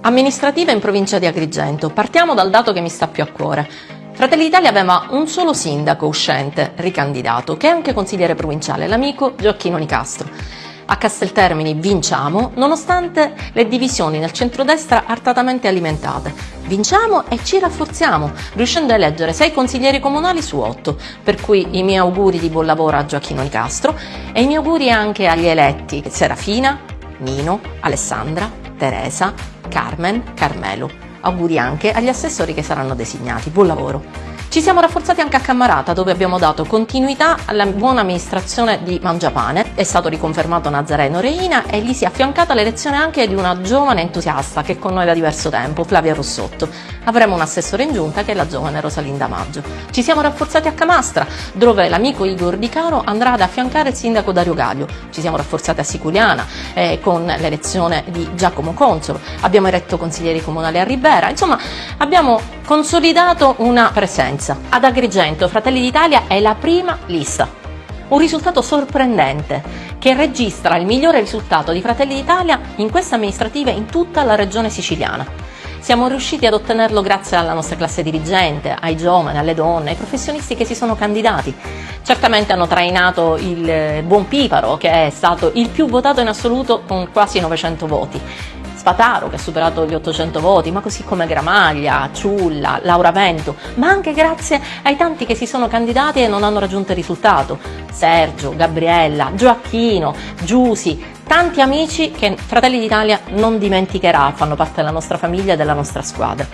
Amministrativa in provincia di Agrigento. Partiamo dal dato che mi sta più a cuore. Fratelli d'Italia aveva un solo sindaco uscente, ricandidato, che è anche consigliere provinciale, l'amico Gioacchino Nicastro. A Casteltermini vinciamo, nonostante le divisioni nel centrodestra artatamente alimentate. Vinciamo e ci rafforziamo, riuscendo a eleggere 6 consiglieri comunali su 8, per cui i miei auguri di buon lavoro a Gioacchino Nicastro e i miei auguri anche agli eletti Serafina, Nino, Alessandra, Teresa, Carmen, Carmelo. Auguri anche agli assessori che saranno designati. Buon lavoro! Ci siamo rafforzati anche a Cammarata, dove abbiamo dato continuità alla buona amministrazione di Mangiapane. È stato riconfermato Nazareno Reina e gli si è affiancata l'elezione anche di una giovane entusiasta che è con noi da diverso tempo, Flavia Rossotto. Avremo un assessore in giunta che è la giovane Rosalinda Maggio. Ci siamo rafforzati a Camastra, dove l'amico Igor Di Caro andrà ad affiancare il sindaco Dario Gaglio. Ci siamo rafforzati a Siculiana con l'elezione di Giacomo Consolo. Abbiamo eletto consiglieri comunali a Ribera. Insomma, abbiamo consolidato una presenza. Ad Agrigento Fratelli d'Italia è la prima lista. Un risultato sorprendente che registra il migliore risultato di Fratelli d'Italia in queste amministrative in tutta la regione siciliana. Siamo riusciti ad ottenerlo grazie alla nostra classe dirigente, ai giovani, alle donne, ai professionisti che si sono candidati. Certamente hanno trainato il buon Piparo, che è stato il più votato in assoluto con quasi 900 voti. Spataro, che ha superato gli 800 voti, ma così come Gramaglia, Ciulla, Laura Vento, ma anche grazie ai tanti che si sono candidati e non hanno raggiunto il risultato. Sergio, Gabriella, Gioacchino, Giusi, tanti amici che Fratelli d'Italia non dimenticherà, fanno parte della nostra famiglia e della nostra squadra.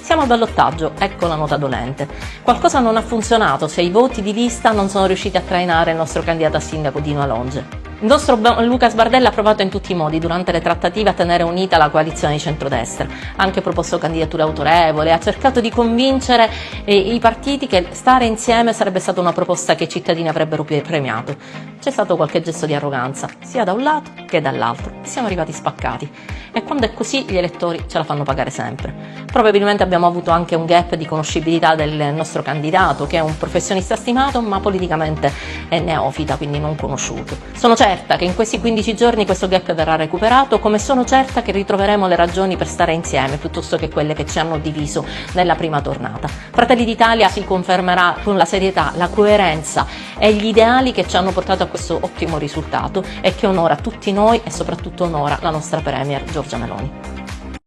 Siamo al ballottaggio, ecco la nota dolente. Qualcosa non ha funzionato se i voti di lista non sono riusciti a trainare il nostro candidato a sindaco Dino Alonge. Il nostro Luca Sbardella ha provato in tutti i modi durante le trattative a tenere unita la coalizione di centrodestra, ha anche proposto candidature autorevoli, ha cercato di convincere i partiti che stare insieme sarebbe stata una proposta che i cittadini avrebbero premiato. C'è stato qualche gesto di arroganza, sia da un lato che dall'altro, e siamo arrivati spaccati. E quando è così gli elettori ce la fanno pagare sempre. Probabilmente abbiamo avuto anche un gap di conoscibilità del nostro candidato, che è un professionista stimato ma politicamente è neofita, quindi non conosciuto. Sono certa che in questi 15 giorni questo gap verrà recuperato, come sono certa che ritroveremo le ragioni per stare insieme piuttosto che quelle che ci hanno diviso nella prima tornata. Fratelli d'Italia si confermerà con la serietà, la coerenza e gli ideali che ci hanno portato a questo ottimo risultato e che onora tutti noi e soprattutto onora la nostra Premier Giorgia Meloni.